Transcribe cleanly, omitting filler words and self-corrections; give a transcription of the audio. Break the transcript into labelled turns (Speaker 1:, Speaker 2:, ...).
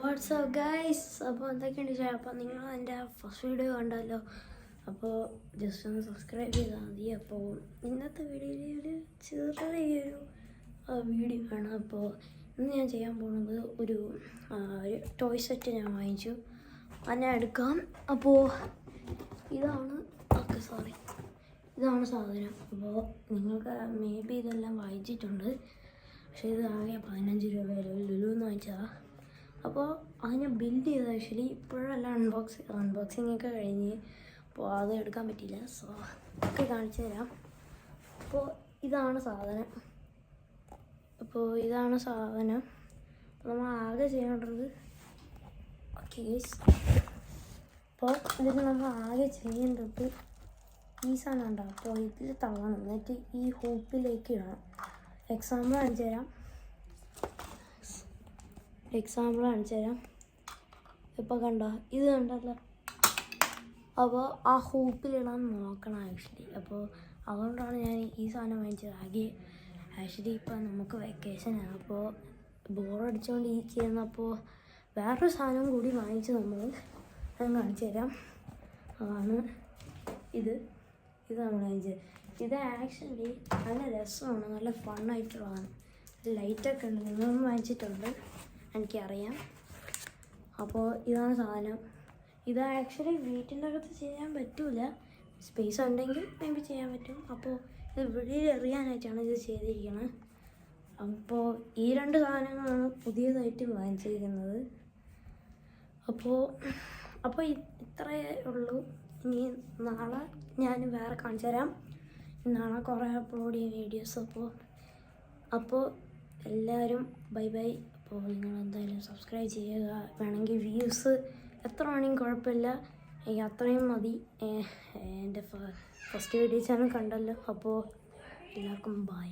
Speaker 1: WhatsApp guys. അപ്പോൾ എന്തൊക്കെയുണ്ട് ചെയ്യാം. അപ്പോൾ നിങ്ങൾ എൻ്റെ ഫസ്റ്റ് വീഡിയോ കണ്ടല്ലോ, അപ്പോൾ ജസ്റ്റ് ഒന്ന് സബ്സ്ക്രൈബ് ചെയ്താൽ മതി. അപ്പോൾ ഇന്നത്തെ വീഡിയോയിൽ ഒരു ചെറിയൊരു വീഡിയോ ആണ്. അപ്പോൾ ഇന്ന് ഞാൻ ചെയ്യാൻ പോകുന്നത് ഒരു ടോയ് സെറ്റ് ഞാൻ വാങ്ങിച്ചു, അത് ഞാൻ എടുക്കാം. അപ്പോൾ ഇതാണ് ഇതാണ് സാധനം. അപ്പോൾ നിങ്ങൾക്ക് മേ ബി ഇതെല്ലാം വാങ്ങിച്ചിട്ടുണ്ട്, പക്ഷേ ഇത് ആകെ 15 രൂപ ലുലുന്ന് വാങ്ങിച്ചതാണ്. അപ്പോൾ അതിനെ ബിൽഡ് ചെയ്ത് ആക്ച്വലി ഇപ്പോഴല്ല അൺബോക്സിങ് ഒക്കെ കഴിഞ്ഞ്, അപ്പോൾ അത് എടുക്കാൻ പറ്റിയില്ല. സോ ഒക്കെ കാണിച്ചു തരാം. അപ്പോൾ ഇതാണ് സാധനം. അപ്പോൾ നമ്മൾ ആകെ ചെയ്യേണ്ടത് ഓക്കെ ഗൈസ്. അപ്പോൾ ഇതിന് നമ്മൾ ആകെ ചെയ്യേണ്ടത് ഈ സാധനം ഉണ്ടാവും. അപ്പോൾ ഇതിൽ തള്ളണം, എന്നിട്ട് ഈ ഹൂപ്പിലേക്ക് ഇടണം. എക്സാമ്പിൾ കാണിച്ചു തരാം. ഇപ്പോൾ കണ്ടോ, ഇത് കണ്ടല്ലോ. അപ്പോൾ ആ ഹൂപ്പിലിടാൻ നോക്കണം ആക്ച്വലി. അപ്പോൾ അതുകൊണ്ടാണ് ഞാൻ ഈ സാധനം വാങ്ങിച്ചത്. ആക്ച്വലി ഇപ്പോൾ നമുക്ക് വെക്കേഷനാണ്, അപ്പോൾ ബോറടിച്ചുകൊണ്ട് ചെയ്യുന്നപ്പോൾ വേറൊരു സാധനം കൂടി വാങ്ങിച്ച് ഞാൻ കാണിച്ചു തരാം. അതാണ് ഇത് നമ്മൾ വാങ്ങിച്ചത്. ഇത് ആക്ച്വലി നല്ല രസമാണ്, നല്ല ഫണ്ണായിട്ടുള്ളതാണ്. ലൈറ്റൊക്കെ ഉണ്ട്, നിങ്ങളും വാങ്ങിച്ചിട്ടുണ്ട് എനിക്കറിയാം. അപ്പോൾ ഇതാണ് സാധനം. ഇത് ആക്ച്വലി വീട്ടിൻ്റെ അകത്ത് ചെയ്യാൻ പറ്റില്ല, സ്പേസ് ഉണ്ടെങ്കിൽ മേ ബി ചെയ്യാൻ പറ്റും. അപ്പോൾ ഇത് വെളിയിൽ എറിയാനായിട്ടാണ് ഇത് ചെയ്തിരിക്കുന്നത്. അപ്പോൾ ഈ 2 സാധനങ്ങളാണ് പുതിയതായിട്ട് വാങ്ങിച്ചിരിക്കുന്നത്. അപ്പോൾ ഇത്രയേ ഉള്ളൂ. ഇനി നാളെ ഞാൻ വേറെ കാണിച്ചു തരാം. നാളെ കുറേ അപ്ലോഡ് ചെയ്യുന്ന വീഡിയോസ്. അപ്പോൾ എല്ലാവരും ബൈ. അപ്പോൾ നിങ്ങൾ എന്തായാലും സബ്സ്ക്രൈബ് ചെയ്യുക. വേണമെങ്കിൽ വ്യൂസ് എത്ര വേണമെങ്കിൽ കുഴപ്പമില്ല, എനിക്ക് അത്രയും മതി. എൻ്റെ ഫസ്റ്റ് വീഡിയോ ചാനൽ കണ്ടല്ലോ. അപ്പോൾ എല്ലാവർക്കും ബൈ.